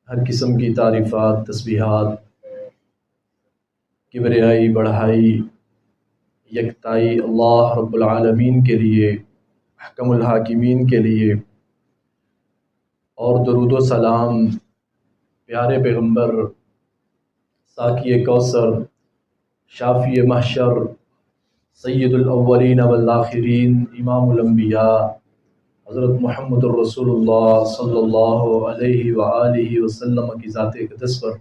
ہر قسم کی تعریفات، تسبیحات، کبریائی، بڑھائی، یکتائی اللہ رب العالمین کے لیے، احکم الحاکمین کے لیے، اور درود و سلام پیارے پیغمبر ساقی کوثر، شافی محشر، سید الاولین والآخرین، امام الانبیاء حضرت محمد الرسول اللہ صلی اللہ علیہ وآلہ وسلم کی ذات اقدس پر،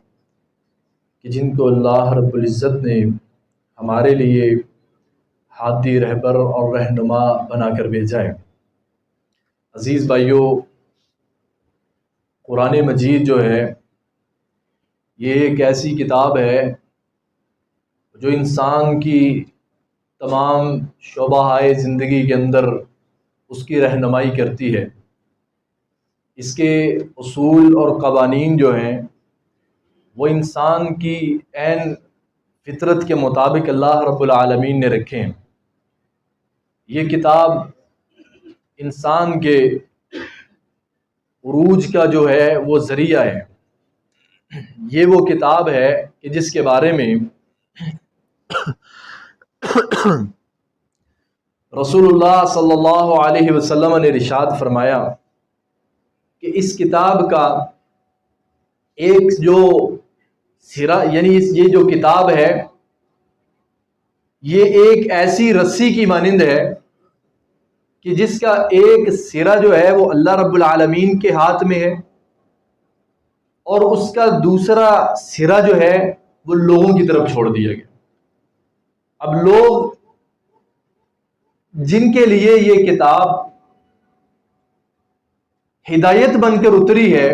کہ جن کو اللہ رب العزت نے ہمارے لیے ہادی، رہبر اور رہنما بنا کر بھیجا ہے۔ عزیز بھائیو، قرآن مجید جو ہے یہ ایک ایسی کتاب ہے جو انسان کی تمام شعبۂ زندگی کے اندر اس کی رہنمائی کرتی ہے۔ اس کے اصول اور قوانین جو ہیں وہ انسان کی عین فطرت کے مطابق اللہ رب العالمین نے رکھے ہیں۔ یہ کتاب انسان کے عروج کا جو ہے وہ ذریعہ ہے۔ یہ وہ کتاب ہے کہ جس کے بارے میں رسول اللہ صلی اللہ علیہ وسلم نے ارشاد فرمایا کہ اس کتاب کا ایک جو سرا، یعنی یہ جو کتاب ہے یہ ایک ایسی رسی کی مانند ہے کہ جس کا ایک سرا جو ہے وہ اللہ رب العالمین کے ہاتھ میں ہے، اور اس کا دوسرا سرا جو ہے وہ لوگوں کی طرف چھوڑ دیا گیا۔ اب لوگ جن کے لیے یہ کتاب ہدایت بن کر اتری ہے،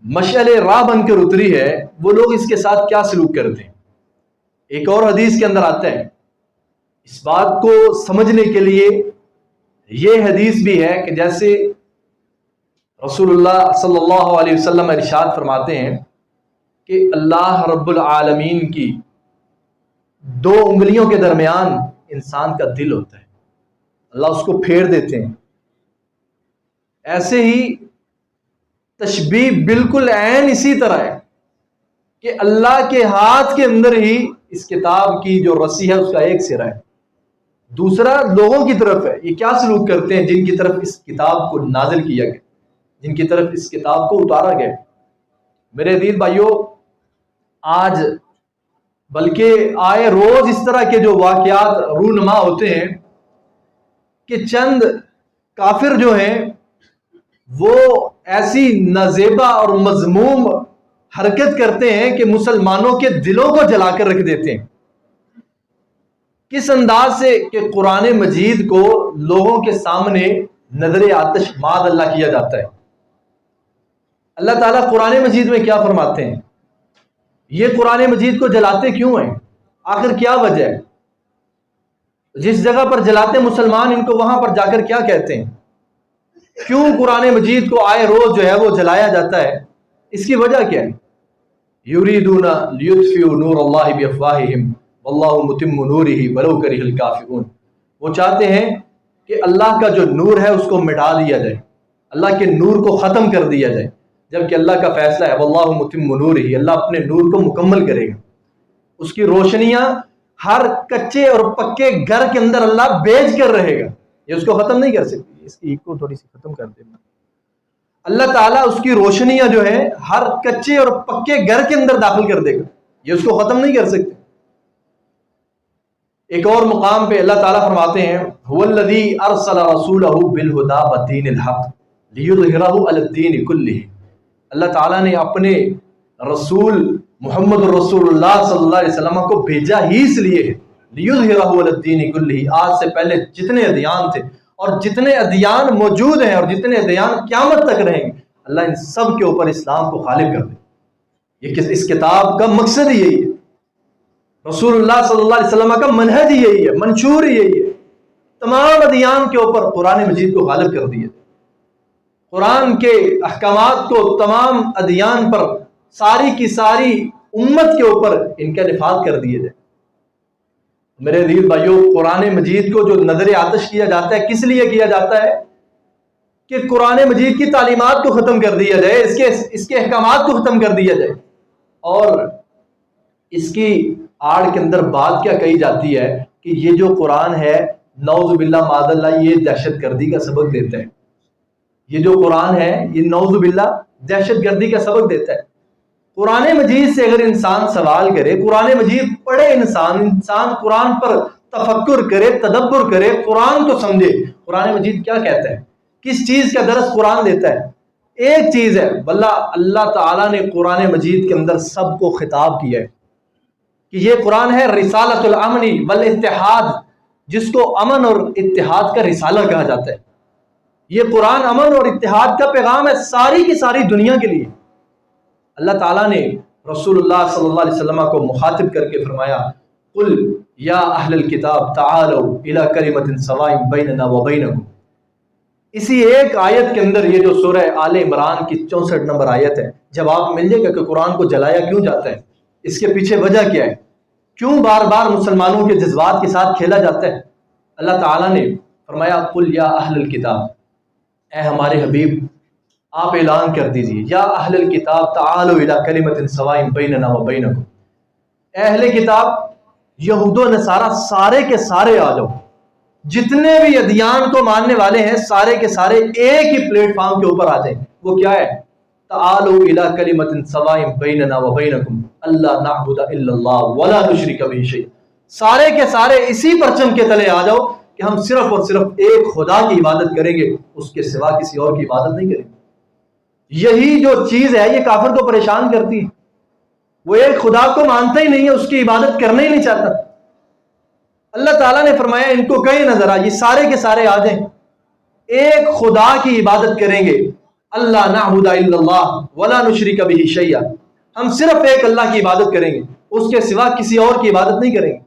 مشعل راہ بن کر اتری ہے، وہ لوگ اس کے ساتھ کیا سلوک کرتے ہیں۔ ایک اور حدیث کے اندر آتا ہے، اس بات کو سمجھنے کے لیے یہ حدیث بھی ہے کہ جیسے رسول اللہ صلی اللہ علیہ وسلم ارشاد فرماتے ہیں کہ اللہ رب العالمین کی دو انگلیوں کے درمیان انسان کا دل ہوتا ہے، اللہ اس کو پھیر دیتے ہیں۔ ایسے ہی تشبیہ بالکل عین اسی طرح ہے کہ اللہ کے ہاتھ کے اندر ہی اس کتاب کی جو رسی ہے اس کا ایک سرا ہے، دوسرا لوگوں کی طرف ہے۔ یہ کیا سلوک کرتے ہیں جن کی طرف اس کتاب کو نازل کیا گیا، جن کی طرف اس کتاب کو اتارا گیا۔ میرے عزیز بھائیوں، آج بلکہ آئے روز اس طرح کے جو واقعات رونما ہوتے ہیں کہ چند کافر جو ہیں وہ ایسی نازیبا اور مذموم حرکت کرتے ہیں کہ مسلمانوں کے دلوں کو جلا کر رکھ دیتے ہیں۔ کس انداز سے کہ قرآن مجید کو لوگوں کے سامنے نظر آتش معاذ اللہ کیا جاتا ہے۔ اللہ تعالیٰ قرآن مجید میں کیا فرماتے ہیں؟ یہ قرآن مجید کو جلاتے کیوں ہیں؟ آخر کیا وجہ ہے؟ جس جگہ پر جلاتے مسلمان، ان کو وہاں پر جا کر کیا کہتے ہیں؟ کیوں قرآن مجید کو آئے روز جو ہے وہ جلایا جاتا ہے؟ اس کی وجہ کیا ہے؟ یریدون لیطفئوا نور اللہ بافواہہم واللہ متم نورہ ولو کرہ الکافرون۔ وہ چاہتے ہیں کہ اللہ کا جو نور ہے اس کو مٹا دیا جائے، اللہ کے نور کو ختم کر دیا جائے، جبکہ اللہ کا فیصلہ ہے واللہ متم نورہ، اللہ اپنے نور کو مکمل کرے گا۔ اس کی روشنیاں ہر کچے اور پکے گھر کے اندر اللہ بیچ کر رہے گا، یہ اس کو ختم نہیں کر سکتی۔ اس کی کو تھوڑی سی ختم کر دیں۔ اللہ تعالیٰ اس کی روشنیاں جو ہیں ہر کچے اور پکے گھر کے اندر داخل کر دے گا، یہ اس کو ختم نہیں کر سکتے۔ ایک اور مقام پہ اللہ تعالیٰ فرماتے ہیں هو الذی ارسل رسولہ بالہدی ودین الحق لیظہرہ علی الدین کلہ۔ اللہ تعالیٰ نے اپنے رسول محمد رسول اللہ صلی اللہ علیہ وسلم کو بھیجا ہی اس لیے ہے لیظہرہ علی الدین کلہ، آج سے پہلے جتنے ادیان تھے اور جتنے ادیان موجود ہیں اور جتنے ادیان قیامت تک رہیں گے، اللہ ان سب کے اوپر اسلام کو غالب کر دے۔ یہ اس کتاب کا مقصد ہی یہی ہے، رسول اللہ صلی اللہ علیہ وسلم کا منہج ہی یہی ہے، منشور ہی یہی ہے، تمام ادیان کے اوپر قرآن مجید کو غالب کر دیا جائے، قرآن کے احکامات کو تمام ادیان پر، ساری کی ساری امت کے اوپر ان کا نفاذ کر دیا جائے۔ میرے عزیز بھائیوں، قرآن مجید کو جو نظر آتش کیا جاتا ہے کس لیے کیا جاتا ہے؟ کہ قرآن مجید کی تعلیمات کو ختم کر دیا جائے، اس کے احکامات کو ختم کر دیا جائے، اور اس کی آڑ کے اندر بات کیا کہی جاتی ہے کہ یہ جو قرآن ہے نعوذ باللہ معاذ اللہ یہ دہشت گردی کا سبق دیتا ہے. یہ جو قرآن ہے یہ نعوذ باللہ دہشت گردی کا سبق دیتا ہے. قرآن مجید سے اگر انسان سوال کرے، قرآن مجید پڑھے، انسان قرآن پر تفکر کرے، تدبر کرے، قرآن کو سمجھے، قرآن مجید کیا کہتا ہے، کس چیز کا درس قرآن دیتا ہے. ایک چیز ہے، واللہ اللہ تعالیٰ نے قرآن مجید کے اندر سب کو خطاب کیا ہے کہ یہ قرآن ہے رسالۃ الامن والاتحاد، جس کو امن اور اتحاد کا رسالہ کہا جاتا ہے. یہ قرآن امن اور اتحاد کا پیغام ہے ساری کی ساری دنیا کے لیے. اللہ تعالیٰ نے رسول اللہ صلی اللہ علیہ وسلم کو مخاطب کر کے فرمایا قل یا اہل الکتاب تعالوا الی کلمۃ سواء بیننا وبینکم. اسی ایک آیت کے اندر یہ جو سورہ آل عمران کی 64 نمبر آیت ہے، جواب مل جائے گا کہ قرآن کو جلایا کیوں جاتا ہے، اس کے پیچھے وجہ کیا ہے، کیوں بار بار مسلمانوں کے جذبات کے ساتھ کھیلا جاتا ہے. اللہ تعالیٰ نے فرمایا قل یا اہل الکتاب، اے ہمارے حبیب آپ اعلان کر دیجیے، یا اہل الکتاب تعالوا الی کلمۃ سواء بیننا وبینکم، اے اہل کتاب یہود و نصارہ سارے کے سارے آ جاؤ، جتنے بھی ادیان کو ماننے والے ہیں سارے کے سارے ایک ہی پلیٹ فارم کے اوپر آ جائیں. وہ کیا ہے، تعالوا الی کلمۃ سواء بیننا وبینکم الا نعبد الا اللہ ولا نشرک بہ شیئا. سارے کے سارے اسی پرچم کے تلے آ جاؤ کہ ہم صرف اور صرف ایک خدا کی عبادت کریں گے، اس کے سوا کسی اور کی عبادت نہیں کریں گے. یہی جو چیز ہے یہ کافر کو پریشان کرتی ہے. وہ ایک خدا کو مانتا ہی نہیں ہے، اس کی عبادت کرنا ہی نہیں چاہتا. اللہ تعالیٰ نے فرمایا ان کو کہیں نظر یہ سارے کے سارے آ جائیں، ایک خدا کی عبادت کریں گے. اللہ نعبد الا اللہ ولا نشرک بہ شیئا، ہم صرف ایک اللہ کی عبادت کریں گے، اس کے سوا کسی اور کی عبادت نہیں کریں گے،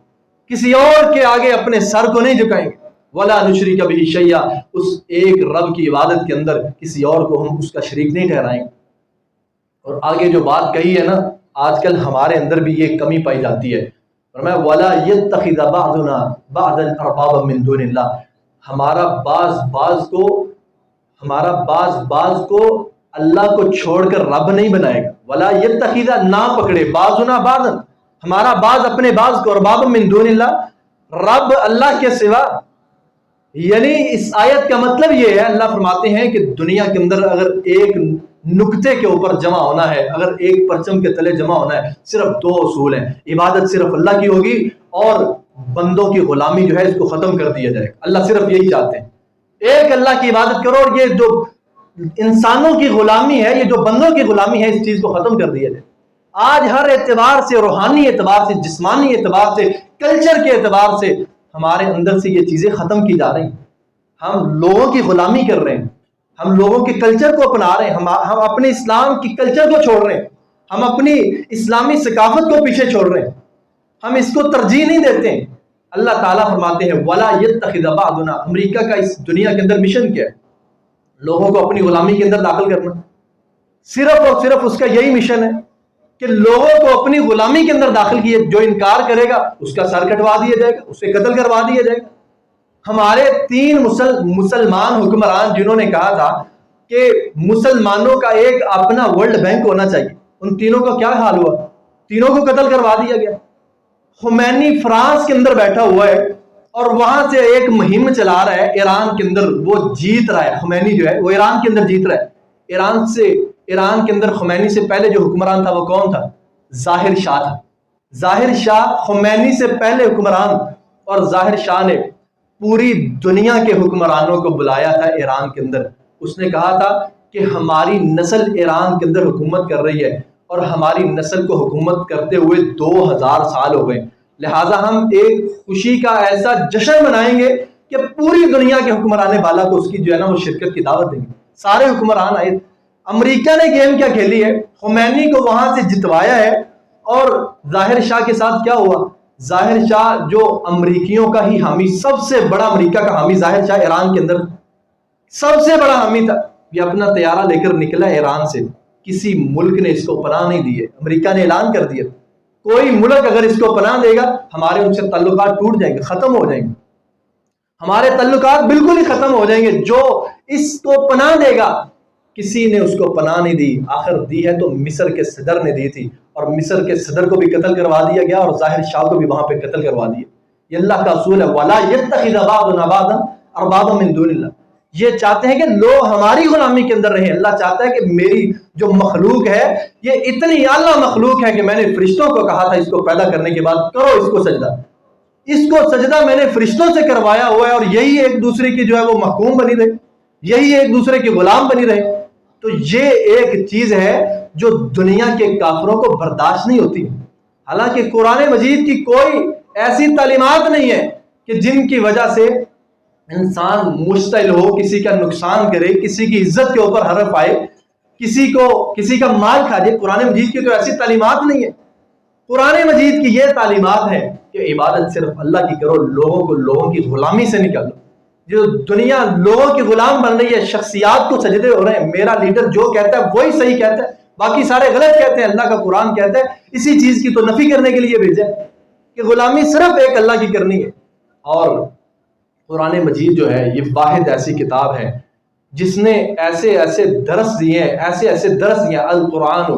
کسی اور کے آگے اپنے سر کو نہیں جھکائیں گے. ولا نشرک بہ شیئا، اس ایک رب کی عبادت کے اندر کسی اور کو ہم اس کا شریک نہیں ٹھہرائیں گے. اور آگے جو بات کہی ہے نا، آج کل ہمارے اندر بھی یہ کمی پائی جاتی ہے. فرمایا ولا يتخذ بعضنا بعضا اربابا من دون اللہ، ہمارا بعض باز کو اللہ کو چھوڑ کر رب نہیں بنائے گا. ولا يتخذ، نہ پکڑے، بعضنا بعضا، ہمارا بعض اپنے بعض کو، اربابا من دون اللہ، رب اللہ کے سوا. یعنی اس آیت کا مطلب یہ ہے، اللہ فرماتے ہیں کہ دنیا کے اندر اگر ایک نقطے کے اوپر جمع ہونا ہے، اگر ایک پرچم کے تلے جمع ہونا ہے، صرف دو اصول ہیں. عبادت صرف اللہ کی ہوگی اور بندوں کی غلامی جو ہے اس کو ختم کر دیا جائے. اللہ صرف یہی چاہتے ہیں، ایک اللہ کی عبادت کرو، اور یہ جو انسانوں کی غلامی ہے، یہ جو بندوں کی غلامی ہے، اس چیز کو ختم کر دیا جائے. آج ہر اعتبار سے، روحانی اعتبار سے، جسمانی اعتبار سے، کلچر کے اعتبار سے ہمارے اندر سے یہ چیزیں ختم کی جا رہی ہیں. ہم لوگوں کی غلامی کر رہے ہیں، ہم لوگوں کے کلچر کو اپنا رہے ہیں، ہم اپنے اسلام کی کلچر کو چھوڑ رہے ہیں، ہم اپنی اسلامی ثقافت کو پیچھے چھوڑ رہے ہیں، ہم اس کو ترجیح نہیں دیتے ہیں. اللہ تعالیٰ فرماتے ہیں وَلَا يَتَّخِذَ بَعْضُنَا، امریکہ کا اس دنیا کے اندر مشن کیا ہے؟ لوگوں کو اپنی غلامی کے اندر داخل کرنا. صرف اور صرف اس کا یہی مشن ہے کہ لوگوں کو اپنی غلامی کے اندر داخل کیے. جو انکار کرے گا اس کا سر کٹوا دیا جائے گا، اسے قتل کروا دیا جائے گا. ہمارے 3 مسلمان حکمران جنہوں نے کہا تھا کہ مسلمانوں کا ایک اپنا ورلڈ بینک ہونا چاہیے، ان تینوں کا کیا حال ہوا؟ تینوں کو قتل کروا دیا گیا. خمینی فرانس کے اندر بیٹھا ہوا ہے اور وہاں سے ایک مہم چلا رہا ہے ایران کے اندر، وہ جیت رہا ہے. خمینی جو ہے وہ ایران کے اندر جیت رہا ہے. ایران کے اندر خمینی سے پہلے جو حکمران تھا وہ کون تھا؟ ظاہر شاہ تھا. ظاہر شاہ خمینی سے پہلے حکمران، اور ظاہر شاہ نے پوری دنیا کے حکمرانوں کو بلایا تھا ایران کے اندر. اس نے کہا تھا کہ ہماری نسل ایران کے اندر حکومت کر رہی ہے اور ہماری نسل کو حکومت کرتے ہوئے 2000 سال ہو گئے، لہٰذا ہم ایک خوشی کا ایسا جشن منائیں گے کہ پوری دنیا کے حکمران بالا کو اس کی جو ہے نا وہ شرکت کی دعوت دیں گے. سارے حکمران آئے. امریکہ نے گیم کیا کھیلی ہے؟ خمینی کو وہاں سے جتوایا ہے. اور ظاہر شاہ کے ساتھ کیا ہوا؟ ظاہر شاہ جو امریکیوں کا ہی حامی، سب سے بڑا امریکہ کا حامی ظاہر شاہ ایران کے اندر سب سے بڑا حامی تھا. یہ اپنا طیارہ لے کر نکلا ایران سے، کسی ملک نے اس کو پناہ نہیں دی ہے. امریکہ نے اعلان کر دیا کوئی ملک اگر اس کو پناہ دے گا ہمارے ان سے تعلقات ٹوٹ جائیں گے، ختم ہو جائیں گے. ہمارے تعلقات بالکل ہی ختم ہو جائیں گے. جو اس کو پناہ دے گا، کسی نے اس کو پناہ نہیں دی. آخر دی ہے تو مصر کے صدر نے دی تھی، اور مصر کے صدر کو بھی قتل کروا دیا گیا اور ظاہر شاہ کو بھی وہاں پہ قتل کروا دیا. یہ اللہ کا اصول ہے، وَلَا يَتَّخِذَ بَعْضُنَا بَعْضًا أَرْبَابًا مِن دُونِ اللَّهِ. یہ چاہتے ہیں کہ لوگ ہماری غلامی کے اندر رہیں. اللہ چاہتا ہے کہ میری جو مخلوق ہے یہ اتنی اعلیٰ مخلوق ہے کہ میں نے فرشتوں کو کہا تھا اس کو پیدا کرنے کے بعد کرو اس کو سجدہ. اس کو سجدہ میں نے فرشتوں سے کروایا ہوا ہے، اور یہی ایک دوسرے کی جو ہے وہ محکوم بنی رہے، یہی ایک دوسرے کے غلام بنی رہے. تو یہ ایک چیز ہے جو دنیا کے کافروں کو برداشت نہیں ہوتی. حالانکہ قرآن مجید کی کوئی ایسی تعلیمات نہیں ہے کہ جن کی وجہ سے انسان مشتعل ہو، کسی کا نقصان کرے، کسی کی عزت کے اوپر حرف آئے، کسی کا مال کھا جائے. قرآن مجید کی تو ایسی تعلیمات نہیں ہے. قرآن مجید کی یہ تعلیمات ہے کہ عبادت صرف اللہ کی کرو، لوگوں کو لوگوں کی غلامی سے نکالو. جو دنیا لوگوں کی غلام بن رہی ہے، شخصیات کو سجدے ہو رہے ہیں، میرا لیڈر جو کہتا ہے وہی صحیح کہتا ہے، باقی سارے غلط کہتے ہیں. اللہ کا قرآن کہتا ہے اسی چیز کی تو نفی کرنے کے لیے بھیجا ہے کہ غلامی صرف ایک اللہ کی کرنی ہے. اور قرآن مجید جو ہے یہ واحد ایسی کتاب ہے جس نے ایسے ایسے درس دیے ہیں، ایسے ایسے درس دیے. القرآن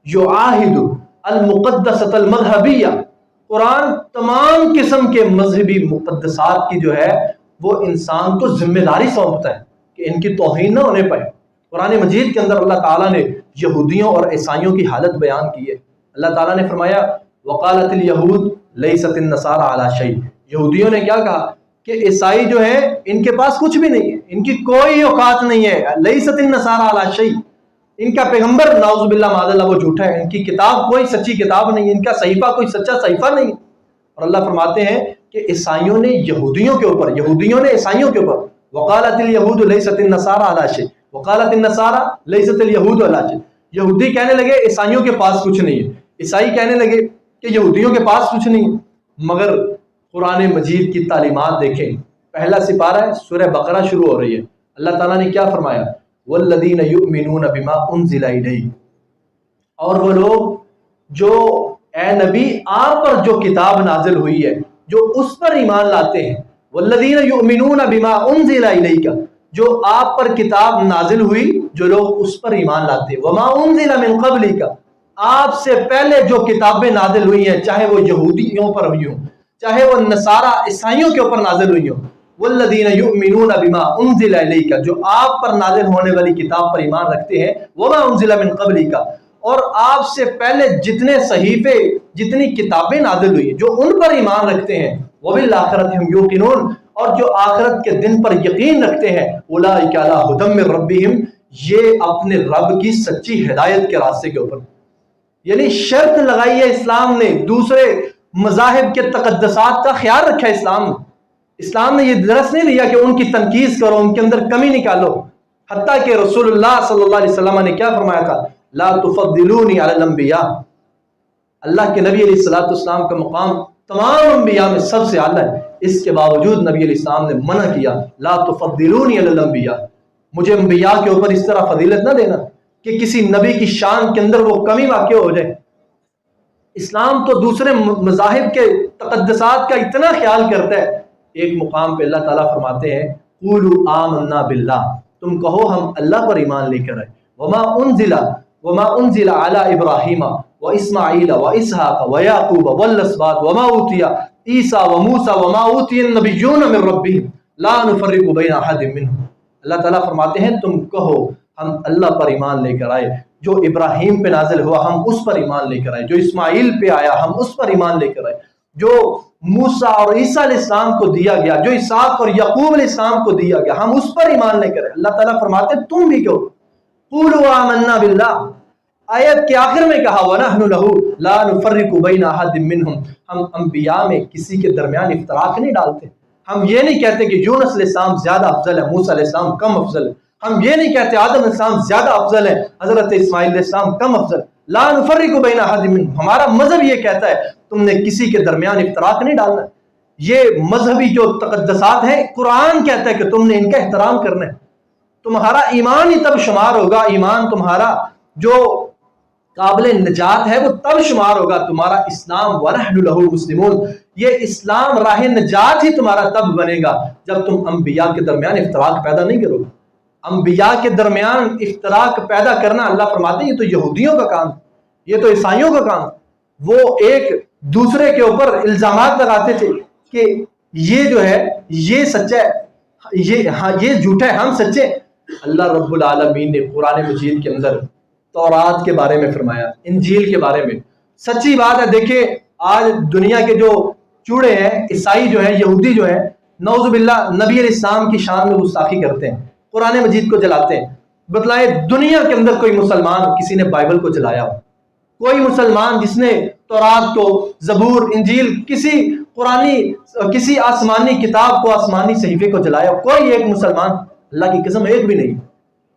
یعاہد المقدسۃ المذہبیہ. قرآن تمام قسم کے مذہبی مقدسات کی جو ہے وہ انسان کو ذمہ داری سونپتا ہے کہ ان کی توہین نہ ہونے پائے. قرآن مجید کے اندر اللہ تعالیٰ نے یہودیوں اور عیسائیوں کی حالت بیان کی ہے. اللہ تعالیٰ نے فرمایا وقالت الیہود لیست النصارى علی شیء. یہودیوں نے کیا کہا کہ عیسائی جو ہے ان کے پاس کچھ بھی نہیں ہے، ان کی کوئی اوقات نہیں ہے. لیست النصارى علی شیء. ان کا پیغمبر نعوذ باللہ معاذ اللہ وہ جھوٹا ہے، ان کی کتاب کوئی سچی کتاب نہیں، ان کا صحیفہ کوئی سچا صحیفہ نہیں. اور اللہ فرماتے ہیں کہ عیسائیوں نے یہودیوں کے اوپر، یہودیوں نے عیسائیوں کے اوپر وقالت الیہود لیست النصارى علی شیء وقالت النصارى لیست الیہود علی شیء. یہودی کہنے لگے عیسائیوں کے پاس کچھ نہیں ہے، عیسائی کہنے لگے کہ یہودیوں کے پاس کچھ نہیں ہے. مگر قرآن مجید کی تعلیمات دیکھیں. پہلا سپارہ ہے، سورہ بقرہ شروع ہو رہی ہے. اللہ تعالیٰ نے کیا فرمایا؟ والذین یؤمنون بما انزل الیک. اور وہ لوگ جو اے نبی آپ پر جو کتاب نازل ہوئی ہے جو اس پر ایمان لاتے ہیں. والذین یؤمنون بما انزل الیک، جو آپ پر کتاب نازل ہوئی جو لوگ اس پر ایمان لاتے ہیں. وما انزل من قبلک، آپ سے پہلے جو کتابیں نازل ہوئی ہیں چاہے وہ یہودیوں پر ہوئی ہوں، چاہے وہ نصارہ عیسائیوں کے اوپر نازل ہوئی ہوں. والذین یؤمنون بما انزل الیک، جو آپ پر نازل ہونے والی کتاب پر ایمان رکھتے ہیں. وما انزل من قبلک، اور آپ سے پہلے جتنے صحیفے جتنی کتابیں نازل ہوئی جو ان پر ایمان رکھتے ہیں. وبالآخرۃ ہم یوقنون، اور جو آخرت کے دن پر یقین رکھتے ہیں. اولئک علی ھدی من ربہم، یہ اپنے رب کی سچی ہدایت کے راستے کے اوپر. یعنی شرط لگائی ہے اسلام نے، دوسرے مذاہب کے تقدسات کا خیال رکھا ہے اسلام نے. اسلام نے یہ درس نہیں لیا کہ ان کی تنقید کرو، ان کے اندر کمی نکالو. حتیٰ کہ رسول اللہ صلی اللہ علیہ وسلم نے کیا فرمایا تھا؟ لا تفضلونی علی الانبیاء. اللہ کے نبی علیہ السلام کا مقام تمام انبیاء میں سب سے اعلیٰ ہے. اس کے باوجود نبی علیہ السلام نے منع کیا لا تفضلونی علی الانبیاء، مجھے انبیاء کے اوپر اس طرح فضیلت نہ دینا کہ کسی نبی کی شان کے اندر وہ کمی واقع ہو جائے. اسلام تو دوسرے مذاہب کے تقدسات کا اتنا خیال کرتا ہے. ایک مقام پہ اللہ تعالیٰ فرماتے ہیں قولوا آمنا باللہ، تم کہو ہم اللہ پر ایمان لے کر آئے. وما انزل علی ابراہیم واسماعیل واسحاق ویعقوب والاسباط وما اوتی عیسیٰ وموسیٰ وما اوتی النبیون من ربہم لا نفرق بین احد منہم. اللہ تعالیٰ فرماتے ہیں تم کہو ہم اللہ پر ایمان لے کر آئے، جو ابراہیم پہ نازل ہوا ہم اس پر ایمان لے کر آئے، جو اسماعیل پہ آیا ہم اس پر ایمان لے کر آئے، جو موسیٰ اور عیسیٰ علیہ السلام کو دیا گیا، جو اسحاق اور یعقوب علیہ السلام کو دیا گیا ہم اس پر ایمان لے کر آئے. اللہ تعالیٰ فرماتے ہیں تم بھی کہو قولوا آمنا باللہ. آیت کے آخر میں کہا وَنَحْنُ لَهُ لَا نُفَرِّقُ بَيْنَ أَحَدٍ مِّنْهُمْ، ہم انبیاء میں کسی کے درمیان افتراق نہیں ڈالتے. ہم یہ نہیں کہتے کہ یونس علیہ السلام زیادہ افضل ہے، موسیٰ علیہ السلام کم افضل ہے. ہم یہ نہیں کہتے آدم علیہ السلام زیادہ افضل ہے، حضرت اسماعیل علیہ السلام کم افضل. لا نفرق بین احد منہم، ہمارا مذہب یہ کہتا ہے تم نے کسی کے درمیان افتراق نہیں ڈالنا. یہ مذہبی جو تقدسات ہیں قرآن کہتا ہے کہ تم نے ان کا احترام کرنا ہے. تمہارا ایمان ہی تب شمار ہوگا، ایمان تمہارا جو قابل نجات ہے وہ تب شمار ہوگا تمہارا اسلام وَنَحْنُ لَهُ مُسْلِمُونَ، یہ اسلام راہ نجات ہی تمہارا تب بنے گا جب تم انبیاء کے درمیان افتراق پیدا نہیں کرو گے۔ انبیاء کے درمیان افتراق پیدا کرنا اللہ فرماتے ہیں یہ تو یہودیوں کا کام، یہ تو عیسائیوں کا کام۔ وہ ایک دوسرے کے اوپر الزامات لگاتے تھے کہ یہ جو ہے یہ سچا ہے، یہ جھوٹا ہے، ہم سچے۔ اللہ رب العالمین نے قرآن مجید کے اندر تورات کے بارے میں فرمایا، انجیل کے بارے میں۔ سچی بات ہے، دیکھیں آج دنیا کے جو چوڑے ہیں، عیسائی جو ہیں، یہودی جو ہیں، نعوذ باللہ نبی علیہ السلام کی شان میں گستاخی کرتے ہیں، قرآن مجید کو جلاتے ہیں۔ بتلائے دنیا کے اندر کوئی مسلمان کسی نے بائبل کو جلایا ہو؟ کوئی مسلمان جس نے تورات کو، زبور، انجیل، کسی آسمانی کتاب کو، آسمانی صحیفے کو جلایا ہو؟ کوئی ایک مسلمان، اللہ کی قسم ایک بھی نہیں،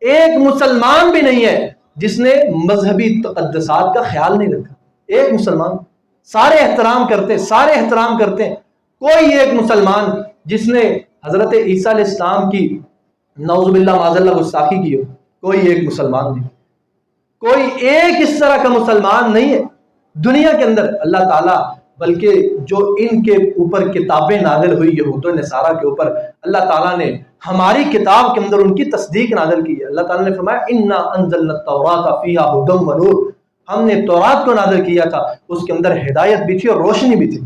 ایک مسلمان بھی نہیں ہے جس نے مذہبی تقدسات کا خیال نہیں رکھا۔ ایک مسلمان، سارے احترام کرتے ہیں، کوئی ایک مسلمان جس نے حضرت عیسیٰ علیہ السلام کی نعوذ باللہ معاذ اللہ گستاخی کی ہو، کوئی ایک مسلمان نہیں، کوئی ایک اس طرح کا مسلمان نہیں ہے دنیا کے اندر۔ اللہ تعالیٰ بلکہ جو ان کے اوپر کتابیں نازل ہوئی یہود و نصارہ کے اوپر، اللہ تعالیٰ نے ہماری کتاب کے اندر ان کی تصدیق نازل کی ہے۔ اللہ تعالیٰ نے فرمایا انا انزلنا التوراۃ فیہا ھدی ونور، ہم نے تورات کو نازل کیا تھا، اس کے اندر ہدایت بھی تھی اور روشنی بھی تھی۔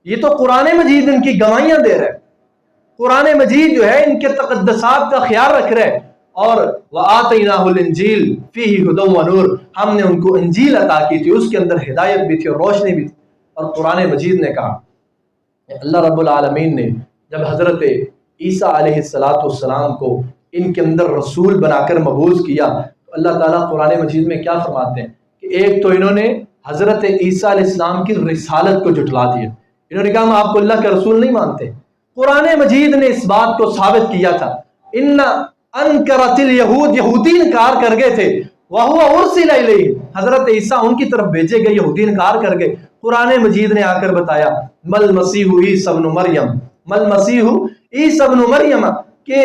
یہ تو قرآن مجید ان کی گواہیاں دے رہا ہے، قرآن مجید جو ہے ان کے تقدسات کا خیال رکھ رہا ہے۔ اور وَآتَيْنَاهُ الْإِنْجِيلَ فِيهِ هُدًى وَنُورٌ، ہم نے ان کو انجیل عطا کی تھی، اس کے اندر ہدایت بھی تھی اور روشنی بھی تھی۔ اور قرآن مجید نے کہا، اللہ رب العالمین نے جب حضرت عیسیٰ علیہ السلام کو ان کے اندر رسول بنا کر مبعوث کیا، تو اللہ تعالیٰ قرآن مجید میں کیا فرماتے ہیں کہ ایک تو انہوں نے حضرت عیسیٰ علیہ السلام کی رسالت کو جھٹلا دیا، انہوں نے کہا ہم آپ کو اللہ کا رسول نہیں مانتے۔ قرآن مجید نے اس بات کو ثابت کیا تھا، انکرت الیہود، یہودی انکار کر گئے تھے، وَهُوَ أُرْسِلَ إِلَيْهِمْ، حضرت عیسیٰ ان کی طرف بھیجے گئے، یہودی انکار کر گئے۔ قرآن مجید نے آ کر بتایا مل مسیح عیسی ابن مریم، مل مسیح عیسی ابن مریم، کہ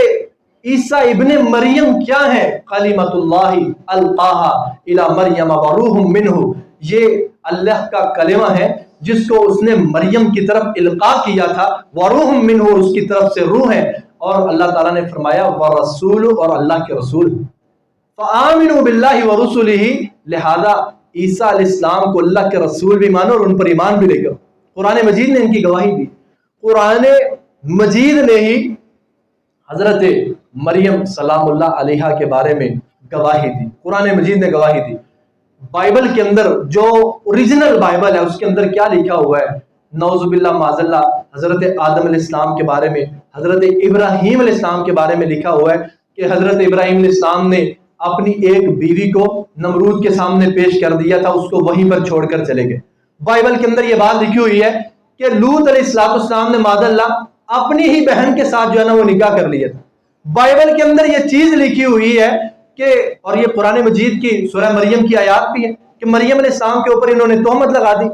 عیسیٰ ابن مریم کیا ہے؟ کلمۃ اللہ القاہا الی مریم وروح منہ، یہ اللہ کا کلمہ ہے جس کو اس نے مریم کی طرف القاء کیا تھا، وروح منہ، اور اس کی طرف سے روح ہے۔ اور اللہ تعالیٰ نے فرمایا ورسول، اور اللہ کے رسول، فآمنوا باللہ ورسلہ، لہذا عیسیٰ علیہ السلام کو اللہ کے رسول بھی مانو اور ان پر ایمان بھی لے کر۔ قرآن مجید نے ان کی گواہی دی، قرآن مجید نے ہی حضرت مریم سلام اللہ علیہا کے بارے میں گواہی دی، قرآن مجید نے گواہی دی۔ بائبل کے اندر جو اوریجنل بائبل ہے اس کے اندر کیا لکھا ہوا ہے؟ نعوذ باللہ معاذ اللہ حضرت آدم علیہ السلام کے بارے میں، حضرت ابراہیم علیہ السلام کے بارے میں لکھا ہوا ہے کہ حضرت ابراہیم علیہ السلام نے اپنی ایک بیوی کو نمرود کے سامنے پیش کر دیا تھا، اس کو وہیں پر چھوڑ کر چلے گئے۔ بائبل کے اندر یہ بات لکھی ہوئی ہے کہ لوط علیہ السلام نے معاذ اللہ اپنی ہی بہن کے ساتھ جو ہے نا وہ نکاح کر لیا تھا۔ بائبل کے اندر یہ چیز لکھی ہوئی ہے کہ، اور یہ قرآن مجید کی سورہ مریم کی آیات بھی ہے کہ مریم علیہ السلام کے اوپر انہوں نے تہمت لگا دی،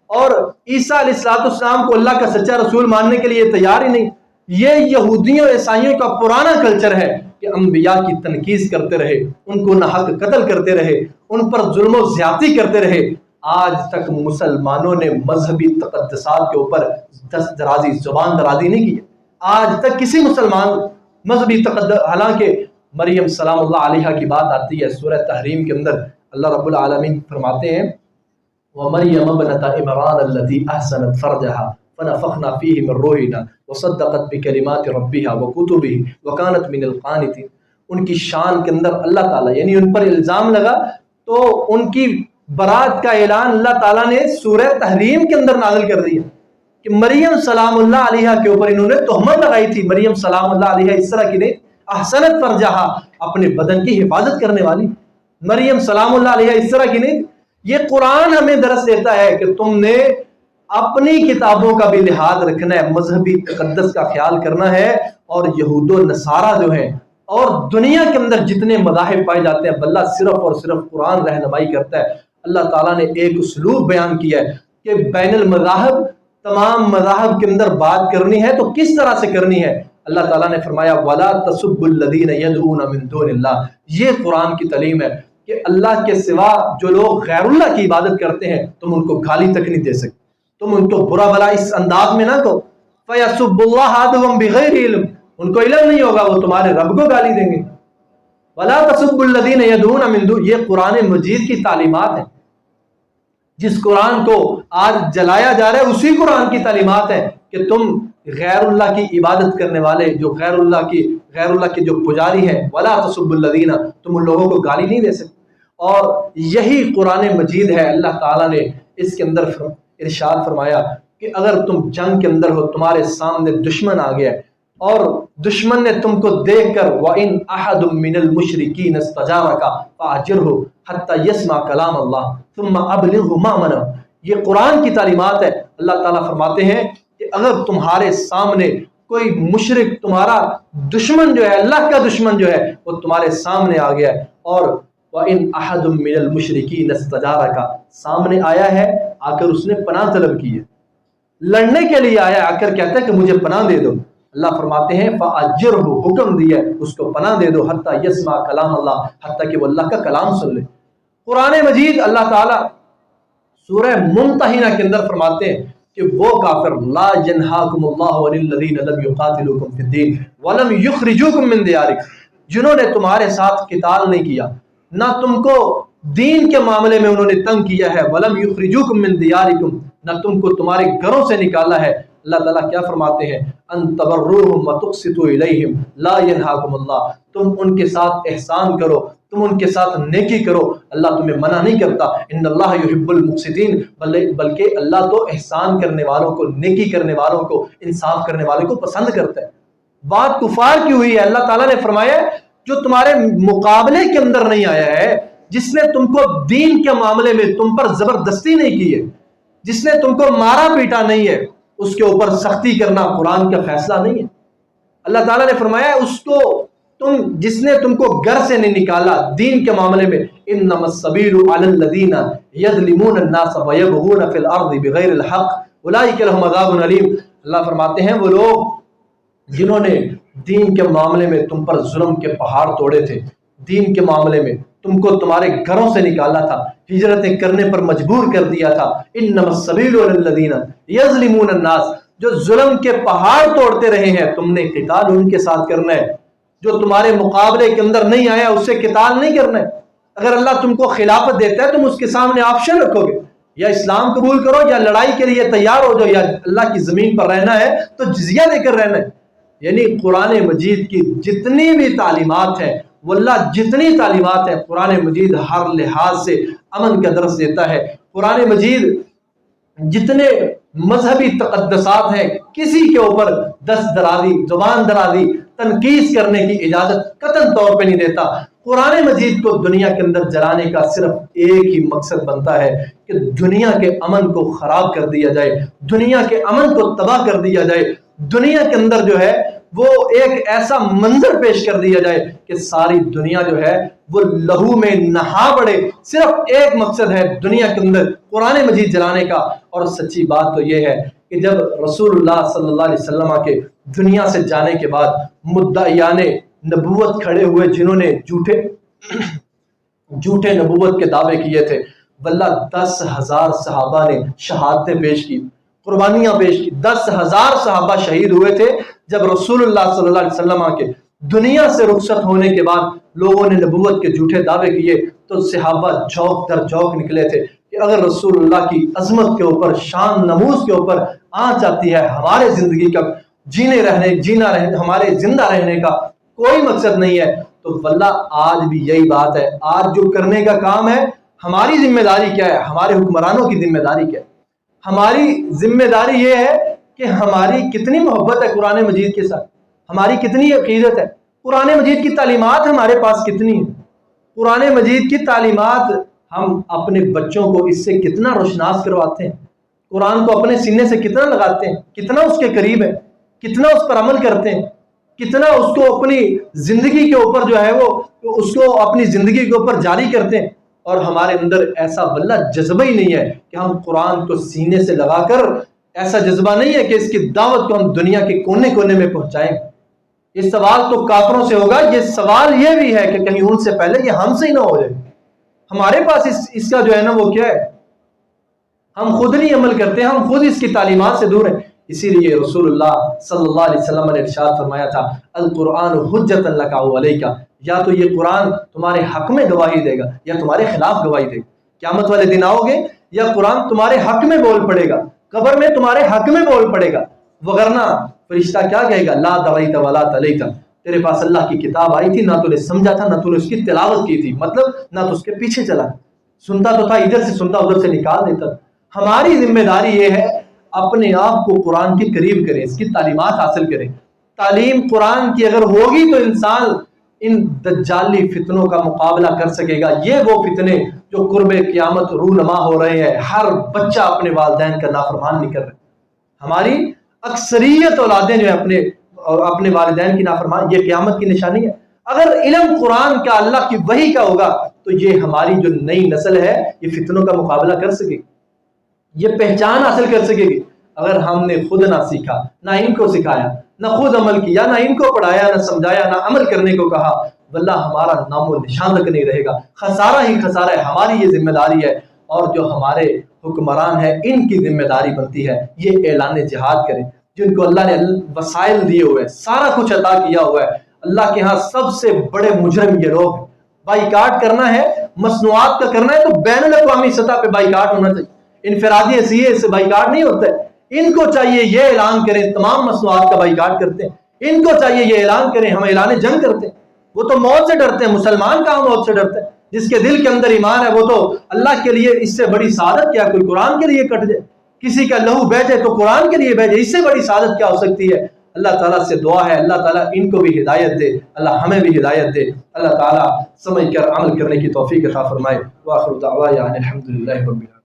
اور عیسیٰ علیہ السلام کو اللہ کا سچا رسول ماننے کے لیے تیار ہی نہیں۔ یہ یہودیوں اور عیسائیوں کا پرانا کلچر ہے کہ انبیاء کی تنقید کرتے رہے، ان کو ناحق قتل کرتے رہے، ان پر ظلم و زیادتی کرتے رہے۔ آج تک مسلمانوں نے مذہبی تقدسات کے اوپر دست درازی، زبان درازی نہیں کی۔ آج تک کسی مسلمان مذہبی تقدس، حالانکہ مریم سلام اللہ علیہا کی بات آتی ہے سورہ تحریم کے اندر، اللہ رب العالمین فرماتے ہیں وَمَرْيَمَ ابْنَتَ عِمْرَانَ الَّتِي أَحْسَنَتْ فَرْجَهَا فَنَفَخْنَا فِيهِ مِنْ رُوحِنَا وَصَدَّقَتْ بِكَلِمَاتِ رَبِّهَا وَكُتُبِهِ وَكَانَتْ مِنَ الْقَانِتِينَ۔ ان کی شان کے اندر اللہ تعالیٰ، یعنی ان پر الزام لگا تو ان کی برات کا اعلان اللہ تعالیٰ نے سورہ تحریم کے اندر نازل کر دیا کہ مریم سلام اللہ علیہا کے اوپر انہوں نے تہمت لگائی تھی۔ مریم سلام اللہ علیہا اس طرح کی نہیں، احسنت فرجہا، اپنے بدن کی حفاظت کرنے والی مریم سلام اللہ علیہا اس طرح کی نہیں۔ یہ قرآن ہمیں درس دیتا ہے کہ تم نے اپنی کتابوں کا بھی لحاظ رکھنا ہے، مذہبی تقدس کا خیال کرنا ہے۔ اور یہود و نصارہ جو ہیں اور دنیا کے اندر جتنے مذاہب پائے جاتے ہیں، اللہ صرف اور صرف قرآن رہنمائی کرتا ہے۔ اللہ تعالیٰ نے ایک اسلوب بیان کیا ہے کہ بین المذاہب، تمام مذاہب کے اندر بات کرنی ہے تو کس طرح سے کرنی ہے۔ اللہ تعالیٰ نے فرمایا وَلَا تَسُبُّوا الَّذِينَ يَدْعُونَ مِن دُونِ اللَّهِ، یہ قرآن کی تعلیم ہے کہ اللہ کے سوا جو لوگ غیر اللہ کی عبادت کرتے ہیں تم ان کو گالی تک نہیں دے سکتے، تم ان کو برا بھلا اس انداز میں نہ کہو۔ فَيَسُبُّ اللَّهَ عَدْوًا بِغَيْرِ علم، ان کو علم نہیں ہوگا، وہ تمہارے رب کو گالی دیں گے۔ وَلَا تَسُبُّ الَّذِينَ يَدْعُونَ مِن دُونِ، یہ قرآن مجید کی تعلیمات ہیں۔ جس قرآن کو آج جلایا جا رہا ہے اسی قرآن کی تعلیمات ہے کہ تم غیر اللہ کی عبادت کرنے والے، جو غیر اللہ کے جو پجاری ہیں، وَلَا تَسُبُّ الَّذِينَ، تم ان لوگوں کو گالی نہیں دے سکتے۔ اور یہی قرآن مجید ہے، اللہ تعالیٰ نے اس کے اندر ارشاد فرمایا کہ اگر تم جنگ کے اندر ہو، تمہارے سامنے دشمن آ گیا اور دشمن نے تم کو دیکھ کر وَإِنْ أَحَدٌ مِّنَ الْمُشْرِكِينَ اسْتَجَارَكَ فَأَجِرْهُ حَتَّى يَسْمَعَ كَلَامَ اللَّهِ ثُمَّ أَبْلِغْهُ مَأْمَنَهُ، یہ قرآن کی تعلیمات ہے۔ اللہ تعالیٰ فرماتے ہیں کہ اگر تمہارے سامنے کوئی مشرک، تمہارا دشمن جو ہے، اللہ کا دشمن جو ہے، وہ تمہارے سامنے آ گیا ہے اور وَإِنْ أَحَدٌ مِّنَ الْمُشْرِكِينَ اسْتَجَارَكَ سامنے آیا ہے، آ کر اس نے پناہ طلب کی ہے، لڑنے کے لیے آیا، آ کر کہتا ہے کہ مجھے پناہ دے دو، اللہ فرماتے ہیں فَأَجِرْهُ، حکم دیا اس کو پناہ دے دو، حتیٰ یسمع کلام اللہ، حتیٰ کہ وہ اللہ کا کلام سن لے۔ قرآن مجید اللہ تعالیٰ سورہ ممتحنہ کے اندر فرماتے ہیں کہ وہ کافر لا ینہاکم اللہ عن الذین لم یقاتلوکم فی الدین ولم یخرجوکم من دیارکم، جنہوں نے تمہارے ساتھ قتال نہیں کیا، نہ تم کو دین کے معاملے میں انہوں نے تنگ کیا ہے، ولم یخرجوکم من دیارکم، نہ تم کو تمہارے گھروں سے نکالا ہے۔ اللہ تعالیٰ کیا فرماتے ہیں؟ ان تبروہم وتقسطوا الیہم لا ینہاکم اللہ، تم ان کے ساتھ احسان کرو، تم ان کے ساتھ نیکی کرو، اللہ تمہیں منع نہیں کرتا۔ ان اللہ یحب المقسطین، بلکہ اللہ تو احسان کرنے والوں کو، نیکی کرنے والوں کو، انصاف کرنے والوں کو پسند کرتا ہے۔ بات کفار کی ہوئی ہے، اللہ تعالیٰ نے فرمایا جو تمہارے مقابلے کے اندر نہیں آیا ہے، جس نے تم کو دین کے معاملے میں تم پر زبردستی نہیں کی ہے، جس نے تم کو مارا پیٹا نہیں ہے، اس کے اوپر سختی کرنا قرآن کا فیصلہ نہیں ہے۔ اللہ تعالیٰ نے فرمایا اس کو جس نے تم کو گھر سے نہیں نکالا دین کے معاملے میں، انما السبیل علی الذین یظلمون الناس ویبغون فی الارض بغیر الحق اولئک لهم عذاب علیم، اللہ فرماتے ہیں وہ لوگ جنہوں نے دین کے معاملے میں تم پر ظلم کے پہاڑ توڑے تھے، دین کے معاملے میں تم کو تمہارے گھروں سے نکالا تھا، ہجرتیں کرنے پر مجبور کر دیا تھا، انما السبیل علی الذین یظلمون الناس، جو ظلم کے پہاڑ توڑتے رہے ہیں، تم نے قتال ان کے ساتھ کرنا ہے۔ جو تمہارے مقابلے کے اندر نہیں آیا اس سے قتال نہیں کرنا ہے۔ اگر اللہ تم کو خلافت دیتا ہے تم اس کے سامنے آپشن رکھو گے، یا اسلام قبول کرو یا لڑائی کے لیے تیار ہو جاؤ، یا اللہ کی زمین پر رہنا ہے تو جزیہ دے کر رہنا ہے۔ یعنی قرآن مجید کی جتنی بھی تعلیمات ہیں، واللہ جتنی تعلیمات ہیں، قرآن مجید ہر لحاظ سے امن کا درس دیتا ہے۔ قرآن مجید جتنے مذہبی تقدسات ہیں، کسی کے اوپر دست درازی، زبان درازی، تنقید کرنے کی اجازت قطعاً طور پہ نہیں دیتا۔ قرآن مجید کو دنیا کے اندر جلانے کا صرف ایک ہی مقصد بنتا ہے کہ دنیا کے امن کو خراب کر دیا جائے، دنیا کے امن کو تباہ کر دیا جائے، دنیا کے اندر جو ہے وہ ایک ایسا منظر پیش کر دیا جائے کہ ساری دنیا جو ہے وہ لہو میں نہا پڑے۔ صرف ایک مقصد ہے دنیا کے اندر قرآن مجید جلانے کا۔ اور سچی بات تو یہ ہے کہ جب رسول اللہ صلی اللہ علیہ وسلم کے دنیا سے جانے کے بعد مدعیان نبوت کھڑے ہوئے، جنہوں نے جھوٹے نبوت کے دعوے کیے تھے، واللہ 10,000 صحابہ نے شہادتیں پیش کی، قربانیاں پیش کی، 10,000 صحابہ شہید ہوئے تھے۔ جب رسول اللہ صلی اللہ علیہ وسلم کے دنیا سے رخصت ہونے کے بعد لوگوں نے نبوت کے جھوٹے دعوے کیے تو صحابہ جھونک در جھونک نکلے تھے کہ اگر رسول اللہ کی عظمت کے اوپر، شان نموز کے اوپر آنچ آتی ہے، ہمارے زندگی کا ہمارے زندہ رہنے کا کوئی مقصد نہیں ہے، تو واللہ آج بھی یہی بات ہے۔ آج جو کرنے کا کام ہے، ہماری ذمہ داری کیا ہے؟ ہمارے حکمرانوں کی ذمہ داری کیا ہے؟ ہماری ذمہ داری یہ ہے کہ ہماری کتنی محبت ہے قرآن مجید کے ساتھ، ہماری کتنی عقیدت ہے، قرآن مجید کی تعلیمات ہمارے پاس کتنی ہیں، قرآن مجید کی تعلیمات ہم اپنے بچوں کو اس سے کتنا روشناس کرواتے ہیں، قرآن کو اپنے سینے سے کتنا لگاتے ہیں، کتنا اس کے قریب ہے، کتنا اس پر عمل کرتے ہیں، کتنا اس کو اپنی زندگی کے اوپر جو ہے وہ اس کو اپنی زندگی کے اوپر جاری کرتے ہیں۔ اور ہمارے اندر ایسا واللہ جذبہ ہی نہیں ہے کہ ہم قرآن کو سینے سے لگا کر، ایسا جذبہ نہیں ہے کہ اس کی دعوت کو ہم دنیا کے کونے کونے میں پہنچائیں۔ یہ سوال تو کافروں سے ہوگا، یہ سوال یہ بھی ہے کہ کہیں ان سے پہلے یہ ہم سے ہی نہ ہو جائے، ہمارے پاس اس کا جو ہے نا وہ کیا ہے، ہم خود نہیں عمل کرتے، ہم خود اس کی تعلیمات سے دور ہیں۔ اسی لیے رسول اللہ صلی اللہ علیہ وسلم نے ارشاد فرمایا تھا القرآن حجت لک او علیک، یا تو یہ قرآن تمہارے حق میں گواہی دے گا یا تمہارے خلاف گواہی دے گا۔ قیامت والے دن آؤ گے یا قرآن تمہارے حق میں بول پڑے گا، قبر میں تمہارے حق میں بول پڑے گا، وگرنہ فرشتہ کیا کہے گا، لا دریت ولا تلیت، تیرے پاس اللہ کی کتاب آئی تھی، نہ تو نے سمجھا تھا، نہ تو نے اس کی تلاوت کی تھی، مطلب نہ تو اس کے پیچھے چلا، سنتا تو تھا، ادھر سے سنتا ادھر سے نکال دیتا۔ ہماری ذمہ داری یہ ہے اپنے آپ کو قرآن کے قریب کریں، اس کی تعلیمات حاصل کریں۔ تعلیم قرآن کی اگر ہوگی تو انسان ان دجالی فتنوں کا مقابلہ کر سکے گا۔ یہ وہ فتنے جو قرب قیامت رونما ہو رہے ہیں، ہر بچہ اپنے والدین کا نافرمان نہیں کر رہے، ہماری اکثریت اولادیں جو ہیں اپنے والدین کی نافرمان، یہ قیامت کی نشانی ہے۔ اگر علم قرآن کا اللہ کی وحی کا ہوگا تو یہ ہماری جو نئی نسل ہے یہ فتنوں کا مقابلہ کر سکے گی، یہ پہچان حاصل کر سکے گی۔ اگر ہم نے خود نہ سیکھا، نہ ان کو سکھایا، نہ خود عمل کیا، نہ ان کو پڑھایا، نہ سمجھایا، نہ عمل کرنے کو کہا، واللہ ہمارا نام و نشان تک نہیں رہے گا، خسارہ ہی خسارہ ہے۔ ہماری یہ ذمہ داری ہے، اور جو ہمارے حکمران ہیں ان کی ذمہ داری بنتی ہے یہ اعلان جہاد کریں، جن کو اللہ نے وسائل دیے ہوئے، سارا کچھ عطا کیا ہوا ہے۔ اللہ کے ہاں سب سے بڑے مجرم یہ لوگ ہیں۔ بائیکاٹ کرنا ہے، مصنوعات کا کرنا ہے تو بین الاقوامی سطح پہ بائیکاٹ ہونا چاہیے، انفرادی حیثیت سے بائیکاٹ نہیں ہوتا ہے۔ ان کو چاہیے یہ اعلان کریں تمام مصنوعات کا بائیکاٹ کرتے ہیں، ان کو چاہیے یہ اعلان کریں ہم اعلان جنگ کرتے ہیں۔ وہ تو موت سے ڈرتے ہیں، مسلمان کہاں موت سے ڈرتے ہیں؟ جس کے دل کے اندر ایمان ہے وہ تو اللہ کے لیے اس سے بڑی سعادت کیا، کوئی قرآن کے لیے کٹ جائے، کسی کا لہو بہے تو قرآن کے لیے بہے، اس سے بڑی سعادت کیا ہو سکتی ہے؟ اللہ تعالیٰ سے دعا ہے اللہ تعالیٰ ان کو بھی ہدایت دے، اللہ ہمیں بھی ہدایت دے، اللہ تعالیٰ سمجھ کر عمل کرنے کی توفیق عطا فرمائے۔ وآخر دعوانا الحمدللہ رب العالمین۔